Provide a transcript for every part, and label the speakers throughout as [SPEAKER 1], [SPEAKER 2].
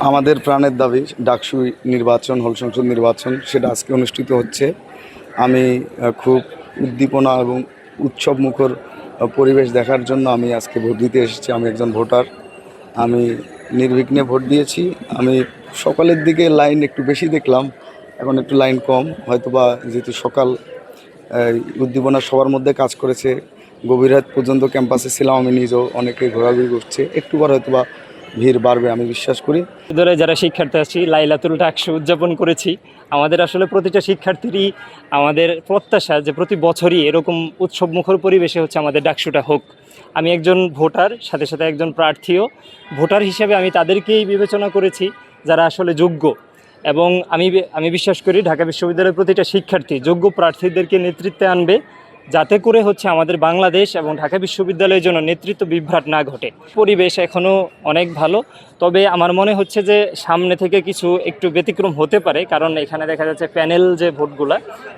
[SPEAKER 1] আমাদের প্রাণের দাবি ডাকসু নির্বাচন, হল সংসদ নির্বাচন, সেটা আজকে অনুষ্ঠিত হচ্ছে। আমি খুব উদ্দীপনা এবং উৎসব মুখর পরিবেশ দেখার জন্য আমি আজকে ভোট দিতে এসেছি। আমি একজন ভোটার। আমি নির্বিঘ্নে ভোট দিয়েছি। আমি সকালের দিকে লাইন একটু বেশি দেখলাম, এখন একটু লাইন কম, হয়তোবা যেহেতু সকাল উদ্দীপনা সবার মধ্যে কাজ করেছে। গভীর রাত পর্যন্ত ক্যাম্পাসে ছিলাম, আমি নিজেও, অনেকে ঘোরাঘুরি করছে, একটু পর হয়তোবা ভিড় বাড়বে আমি বিশ্বাস করি।
[SPEAKER 2] ধরে যারা শিক্ষার্থী আছি লাইলাতুল ডাকসু উদযাপন করেছি। আমাদের আসলে প্রতিটা শিক্ষার্থীরই আমাদের প্রত্যাশা যে প্রতি বছরই এরকম উৎসবমুখর পরিবেশে হচ্ছে আমাদের ডাকসুটা হোক। আমি একজন ভোটার, সাথে সাথে একজন প্রার্থীও। ভোটার হিসেবে আমি তাদেরকেই বিবেচনা করেছি যারা আসলে যোগ্য, এবং আমি বিশ্বাস করি ঢাকা বিশ্ববিদ্যালয়ের প্রতিটা শিক্ষার্থী যোগ্য প্রার্থীদেরকে নেতৃত্বে আনবে, যাতে করে হচ্ছে আমাদের বাংলাদেশ এবং ঢাকা বিশ্ববিদ্যালয়ের জন্য নেতৃত্ব বিভ্রাট না ঘটে। পরিবেশ এখনও অনেক ভালো, তবে আমার মনে হচ্ছে যে সামনে থেকে কিছু একটু ব্যতিক্রম হতে পারে, কারণ এখানে দেখা যাচ্ছে প্যানেল যে ভোটগুলা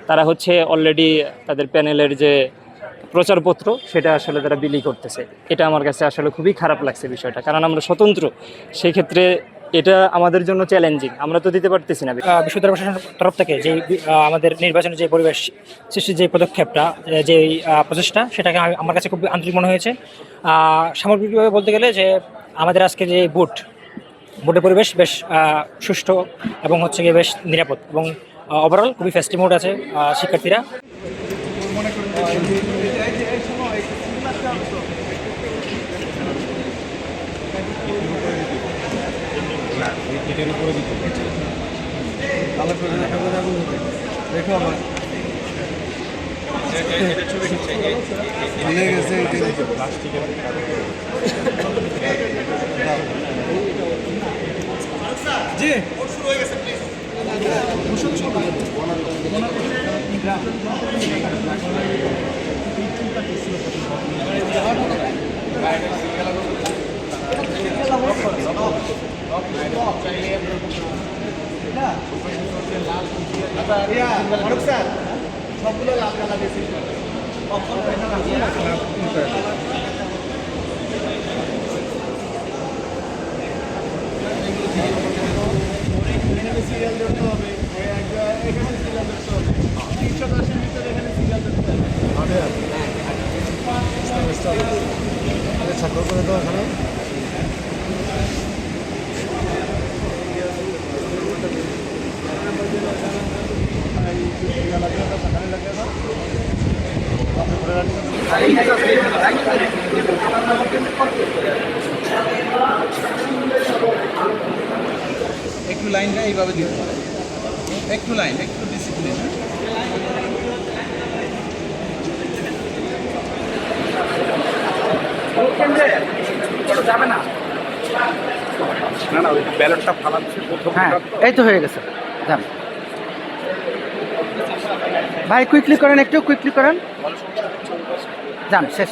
[SPEAKER 2] তারা হচ্ছে অলরেডি তাদের প্যানেলের যে প্রচারপত্র সেটা আসলে তারা বিলি করতেছে। এটা আমার কাছে আসলে খুবই খারাপ লাগছে বিষয়টা, কারণ আমরা স্বতন্ত্র, সেই ক্ষেত্রে এটা আমাদের জন্য চ্যালেঞ্জিং। আমরা তো দিতে পারতেছি না।
[SPEAKER 3] বিশ্ববিদ্যালয় প্রশাসনের তরফ থেকে যে আমাদের নির্বাচনের যে পরিবেশ সৃষ্টির যে পদক্ষেপটা, যে প্রচেষ্টা, সেটাকে আমার কাছে খুব আন্তরিক মনে হয়েছে। সামগ্রিকভাবে বলতে গেলে যে আমাদের আজকে যে ভোটের পরিবেশ বেশ সুষ্ঠু এবং হচ্ছে গিয়ে বেশ নিরাপদ, এবং ওভারঅল খুবই ফেস্টিভ মুড আছে শিক্ষার্থীরা।
[SPEAKER 4] সবগুলো লাল কালার দিয়েছি। সিরিয়াল ধরতে হবে, এখানে সিরিয়াল ধরতে হবে, 310-এর ভিতরে এখানে সিরিয়াল ধরতে হবে। ছাত্র করে দাও এখানে। একটু লাইনটা এইভাবে দিতে হবে, একটু লাইন, একটু ডিসিপ্লিন। যাবে না, না না, ওই ব্যালটটা ফালাচ্ছে প্রথম।
[SPEAKER 3] হ্যাঁ, এই তো হয়ে গেছে। যান ভাই, কুইকলি করেন, একটু কুইকলি করেন। যান, শেষ।